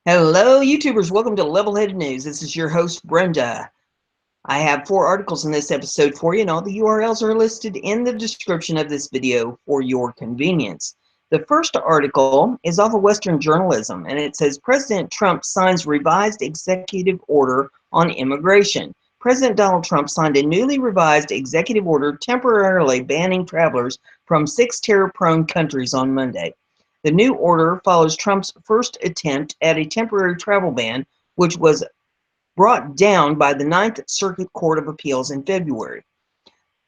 Hello, YouTubers. Welcome to Level-Headed News. This is your host, Brenda. I have 4 articles in this episode for you, and all the URLs are listed in the description of this video for your convenience. The first article is off of Western Journalism, and it says President Trump signs revised executive order on immigration. President Donald Trump signed a newly revised executive order temporarily banning travelers from 6 terror-prone countries on Monday. The new order follows Trump's first attempt at a temporary travel ban, which was brought down by the Ninth Circuit Court of Appeals in February.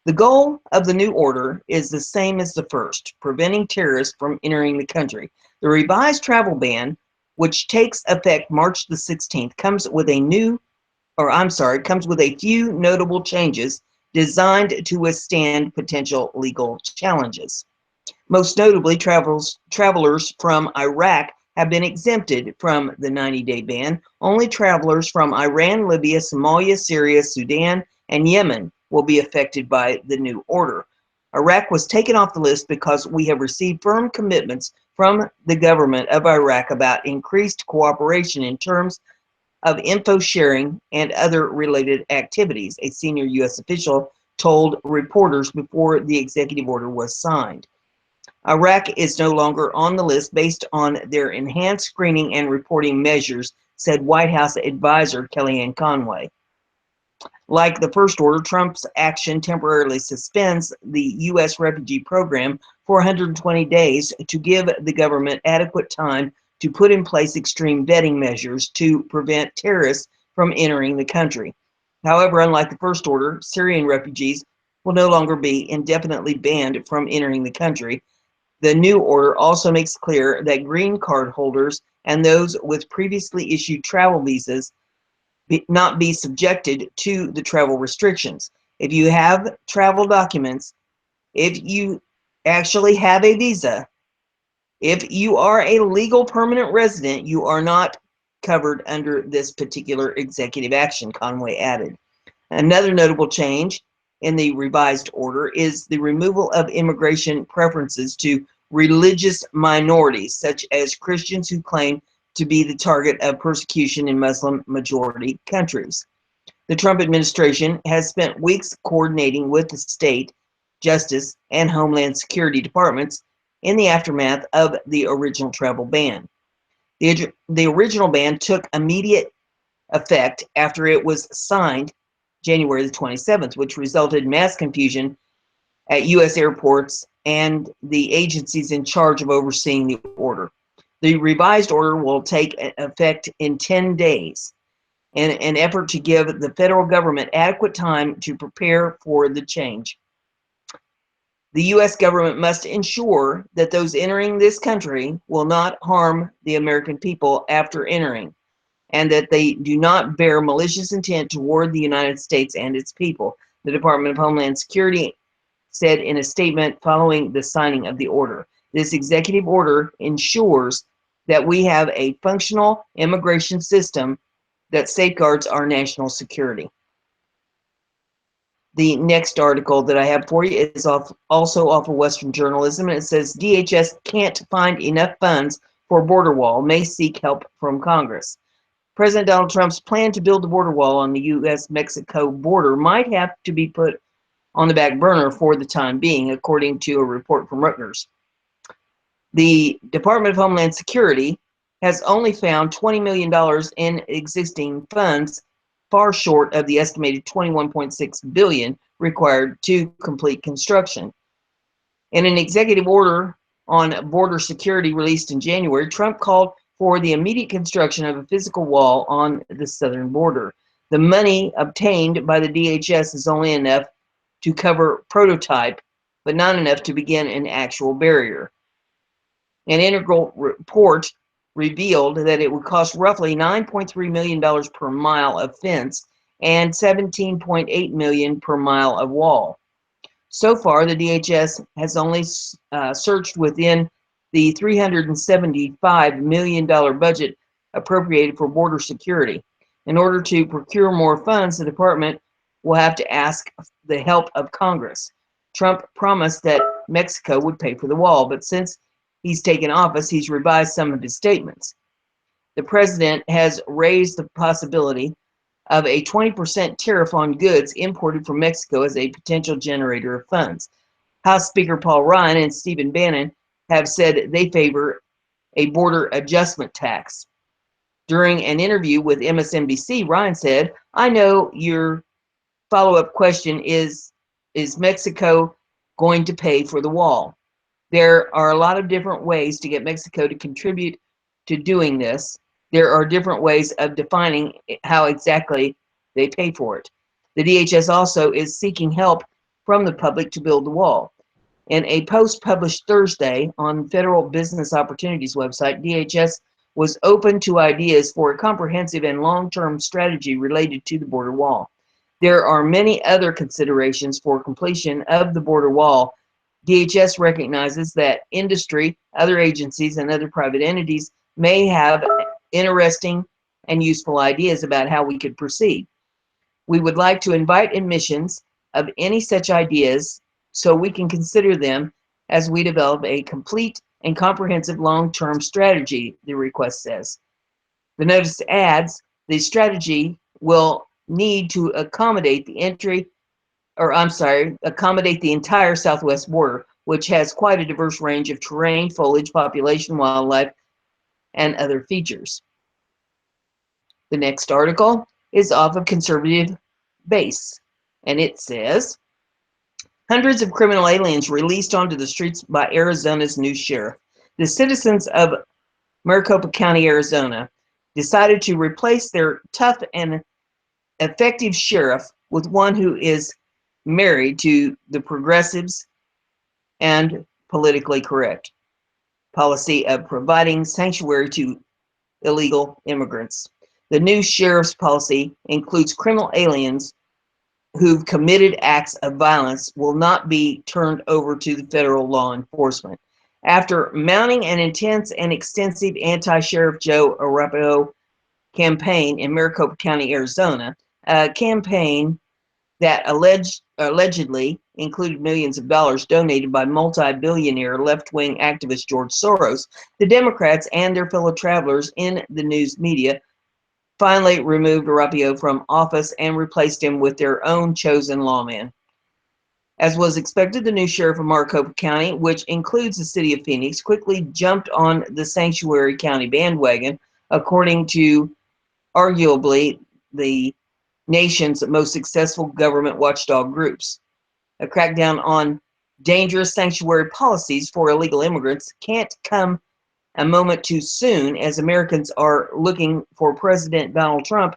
The goal of the new order is the same as the first, preventing terrorists from entering the country. The revised travel ban, which takes effect March the 16th, comes with a few notable changes designed to withstand potential legal challenges. Most notably, travelers from Iraq have been exempted from the 90-day ban. Only travelers from Iran, Libya, Somalia, Syria, Sudan, and Yemen will be affected by the new order. Iraq was taken off the list because we have received firm commitments from the government of Iraq about increased cooperation in terms of info sharing and other related activities, a senior U.S. official told reporters before the executive order was signed. Iraq is no longer on the list based on their enhanced screening and reporting measures, said White House advisor Kellyanne Conway. Like the first order, Trump's action temporarily suspends the U.S. refugee program for 120 days to give the government adequate time to put in place extreme vetting measures to prevent terrorists from entering the country. However, unlike the first order, Syrian refugees will no longer be indefinitely banned from entering the country. The new order also makes clear that green card holders and those with previously issued travel visas not be subjected to the travel restrictions. If you have travel documents, if you actually have a visa, if you are a legal permanent resident, you are not covered under this particular executive action, Conway added. Another notable change in the revised order is the removal of immigration preferences to religious minorities, such as Christians who claim to be the target of persecution in Muslim-majority countries. The Trump administration has spent weeks coordinating with the state, justice, and Homeland Security departments in the aftermath of the original travel ban. The original ban took immediate effect after it was signed January the 27th, which resulted in mass confusion at U.S. airports and the agencies in charge of overseeing the order. The revised order will take effect in 10 days in an effort to give the federal government adequate time to prepare for the change. The U.S. government must ensure that those entering this country will not harm the American people after entering, and that they do not bear malicious intent toward the United States and its people, the Department of Homeland Security said in a statement following the signing of the order. This executive order ensures that we have a functional immigration system that safeguards our national security. The next article that I have for you is also off of Western Journalism, and it says DHS can't find enough funds for border wall, may seek help from Congress. President Donald Trump's plan to build the border wall on the U.S.-Mexico border might have to be put on the back burner for the time being, according to a report from Reuters. The Department of Homeland Security has only found $20 million in existing funds, far short of the estimated $21.6 billion required to complete construction. In an executive order on border security released in January, Trump called for the immediate construction of a physical wall on the southern border. The money obtained by the DHS is only enough to cover prototype, but not enough to begin an actual barrier. An integral report revealed that it would cost roughly $9.3 million per mile of fence and $17.8 million per mile of wall. So far, the DHS has only searched within the $375 million budget appropriated for border security. In order to procure more funds, the department will have to ask the help of Congress. Trump promised that Mexico would pay for the wall, but since he's taken office, he's revised some of his statements. the president has raised the possibility of a 20% tariff on goods imported from Mexico as a potential generator of funds. House Speaker Paul Ryan and Stephen Bannon have said they favor a border adjustment tax. During an interview with MSNBC, Ryan said, "I know your follow-up question is Mexico going to pay for the wall? There are a lot of different ways to get Mexico to contribute to doing this. There are different ways of defining how exactly they pay for it. The DHS also is seeking help from the public to build the wall." In a post published Thursday on Federal Business Opportunities website, DHS was open to ideas for a comprehensive and long-term strategy related to the border wall. There are many other considerations for completion of the border wall. DHS recognizes that industry, other agencies, and other private entities may have interesting and useful ideas about how we could proceed. We would like to invite admissions of any such ideas so we can consider them as we develop a complete and comprehensive long-term strategy, the request says. The notice adds the strategy will need to accommodate the accommodate the entire southwest border, which has quite a diverse range of terrain, foliage, population, wildlife, and other features. The next article is off of Conservative Base, and it says, hundreds of criminal aliens released onto the streets by Arizona's new sheriff. The citizens of Maricopa County, Arizona, decided to replace their tough and effective sheriff with one who is married to the progressives and politically correct policy of providing sanctuary to illegal immigrants. The new sheriff's policy includes criminal aliens who've committed acts of violence will not be turned over to the federal law enforcement. After mounting an intense and extensive anti-Sheriff Joe Arpaio campaign in Maricopa County, Arizona, a campaign that allegedly included millions of dollars donated by multi-billionaire left-wing activist George Soros, the Democrats and their fellow travelers in the news media finally removed Arpaio from office and replaced him with their own chosen lawman. As was expected, the new sheriff of Maricopa County, which includes the city of Phoenix, quickly jumped on the Sanctuary County bandwagon, according to arguably the nation's most successful government watchdog groups. A crackdown on dangerous sanctuary policies for illegal immigrants can't come a moment too soon, as Americans are looking for President Donald Trump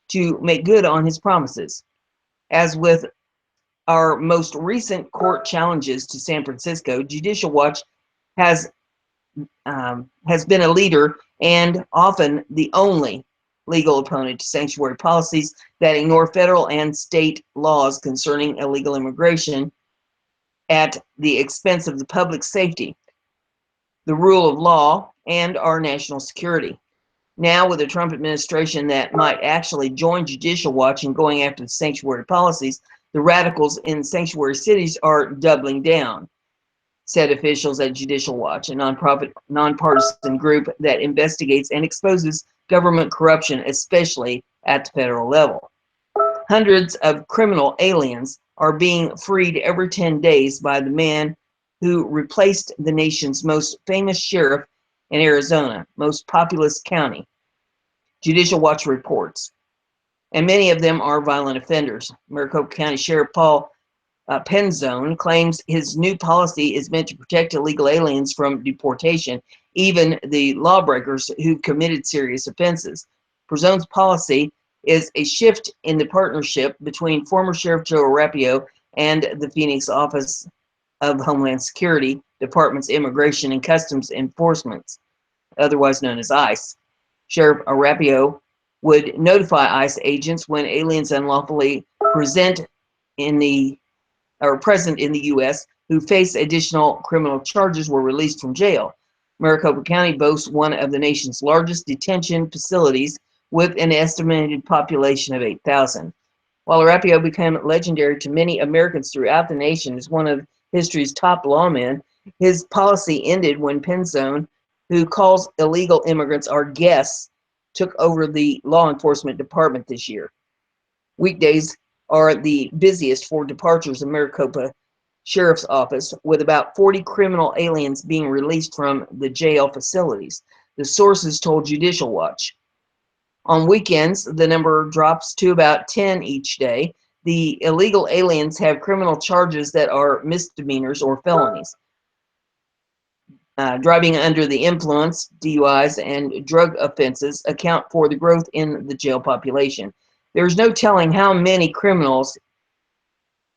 to make good on his promises. As with our most recent court challenges to San Francisco, Judicial Watch has been a leader and often the only legal opponent to sanctuary policies that ignore federal and state laws concerning illegal immigration at the expense of the public safety, the rule of law, and our national security. Now, with a Trump administration that might actually join Judicial Watch in going after the sanctuary policies, the radicals in sanctuary cities are doubling down, said officials at Judicial Watch, a nonpartisan group that investigates and exposes government corruption, especially at the federal level. Hundreds of criminal aliens are being freed every 10 days by the man who replaced the nation's most famous sheriff in Arizona, most populous county, Judicial Watch reports. And many of them are violent offenders. Maricopa County Sheriff Paul Penzone claims his new policy is meant to protect illegal aliens from deportation, even the lawbreakers who've committed serious offenses. Penzone's policy is a shift in the partnership between former Sheriff Joe Arpaio and the Phoenix Office of Homeland Security Department's Immigration and Customs Enforcement, otherwise known as ICE. Sheriff Arpaio would notify ICE agents when aliens unlawfully present in the U.S. who face additional criminal charges were released from jail. Maricopa County boasts one of the nation's largest detention facilities with an estimated population of 8,000. While Arpaio became legendary to many Americans throughout the nation as one of history's top lawmen, his policy ended when Penzone, who calls illegal immigrants our guests, took over the law enforcement department this year. Weekdays are the busiest for departures in Maricopa Sheriff's Office, with about 40 criminal aliens being released from the jail facilities, the sources told Judicial Watch. On weekends, the number drops to about 10 each day. The illegal aliens have criminal charges that are misdemeanors or felonies. Driving under the influence, DUIs, and drug offenses account for the growth in the jail population. There's no telling how many criminals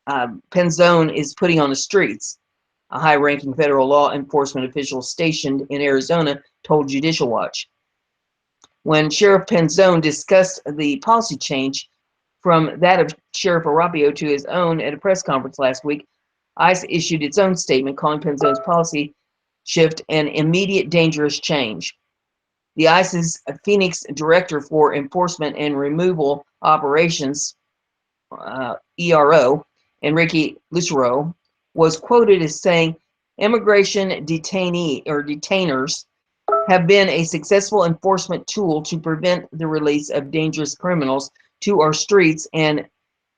Penzone is putting on the streets, a high-ranking federal law enforcement official stationed in Arizona told Judicial Watch. When Sheriff Penzone discussed the policy change from that of Sheriff Arapio to his own at a press conference last week, ICE issued its own statement calling Penzone's policy shift an immediate dangerous change. The ICE's Phoenix Director for Enforcement and Removal Operations, ERO, Enrique Lucero, was quoted as saying, immigration detainers have been a successful enforcement tool to prevent the release of dangerous criminals to our streets and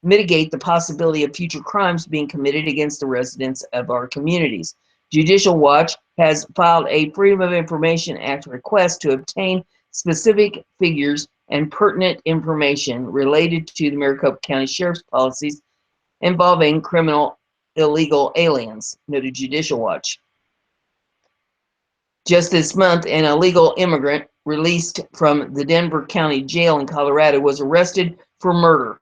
mitigate the possibility of future crimes being committed against the residents of our communities. Judicial Watch has filed a Freedom of Information Act request to obtain specific figures and pertinent information related to the Maricopa County Sheriff's policies involving criminal illegal aliens, noted Judicial Watch. Just this month, an illegal immigrant released from the Denver County Jail in Colorado was arrested for murder.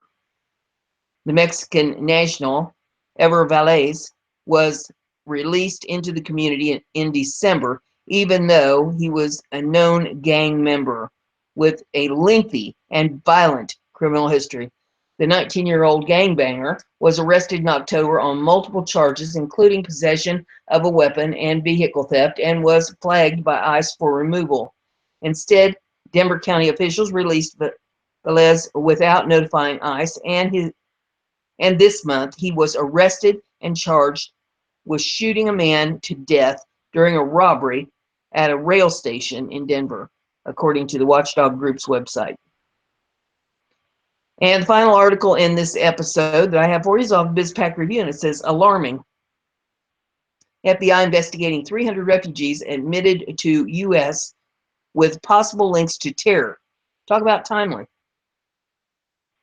The Mexican national, Ever Valles, was released into the community in December, even though he was a known gang member with a lengthy and violent criminal history. The 19-year-old gangbanger was arrested in October on multiple charges, including possession of a weapon and vehicle theft, and was flagged by ICE for removal. Instead, Denver County officials released Velez without notifying ICE, and this month he was arrested and charged with shooting a man to death during a robbery at a rail station in Denver, according to the Watchdog Group's website. And the final article in this episode that I have for you is off BizPac Review, and it says, alarming. FBI investigating 300 refugees admitted to U.S. with possible links to terror. Talk about timely.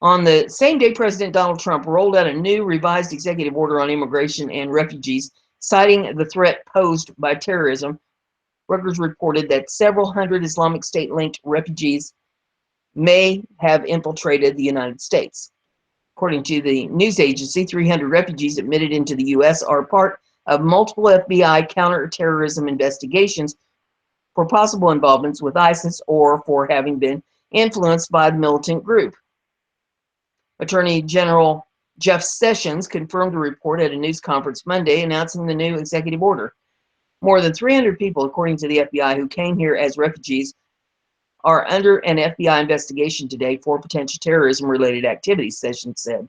On the same day, President Donald Trump rolled out a new revised executive order on immigration and refugees, citing the threat posed by terrorism. Reuters reported that several hundred Islamic State-linked refugees may have infiltrated the United States. According to the news agency, 300 refugees admitted into the U.S. are part of multiple FBI counterterrorism investigations for possible involvements with ISIS or for having been influenced by the militant group. Attorney General Jeff Sessions confirmed the report at a news conference Monday, announcing the new executive order. More than 300 people, according to the FBI, who came here as refugees are under an FBI investigation today for potential terrorism-related activities, Sessions said.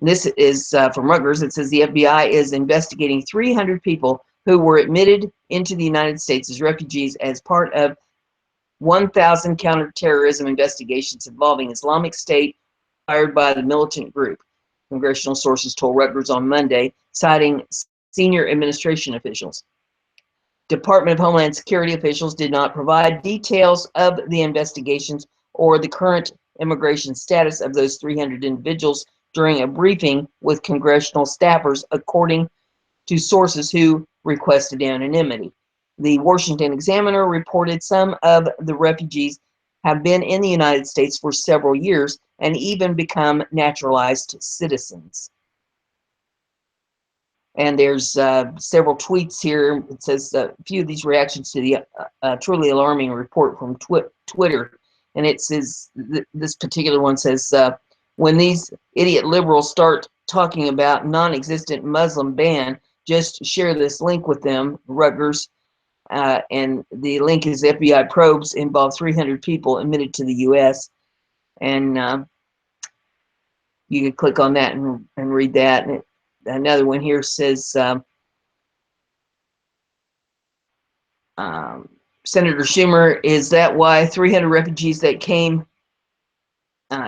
This is from Reuters. It says the FBI is investigating 300 people who were admitted into the United States as refugees as part of 1,000 counterterrorism investigations involving Islamic State hired by the militant group, congressional sources told Reuters on Monday, citing senior administration officials. Department of Homeland Security officials did not provide details of the investigations or the current immigration status of those 300 individuals during a briefing with congressional staffers, according to sources who requested anonymity. The Washington Examiner reported some of the refugees have been in the United States for several years and even become naturalized citizens. And there's several tweets here. It says a few of these reactions to the truly alarming report from Twitter. And it says, this particular one says, when these idiot liberals start talking about non-existent Muslim ban, just share this link with them, Rutgers. And the link is FBI probes involve 300 people admitted to the U.S. And you can click on that and read that. And another one here says, Senator Schumer, is that why 300 refugees that came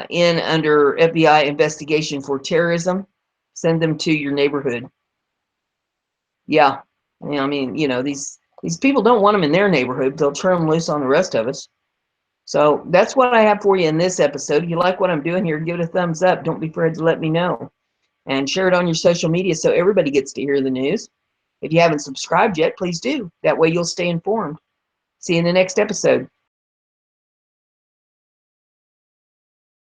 in under FBI investigation for terrorism, send them to your neighborhood? Yeah. I mean, these people don't want them in their neighborhood. They'll turn them loose on the rest of us. So that's what I have for you in this episode. If you like what I'm doing here, give it a thumbs up. Don't be afraid to let me know. And share it on your social media so everybody gets to hear the news. If you haven't subscribed yet, please do. That way you'll stay informed. See you in the next episode.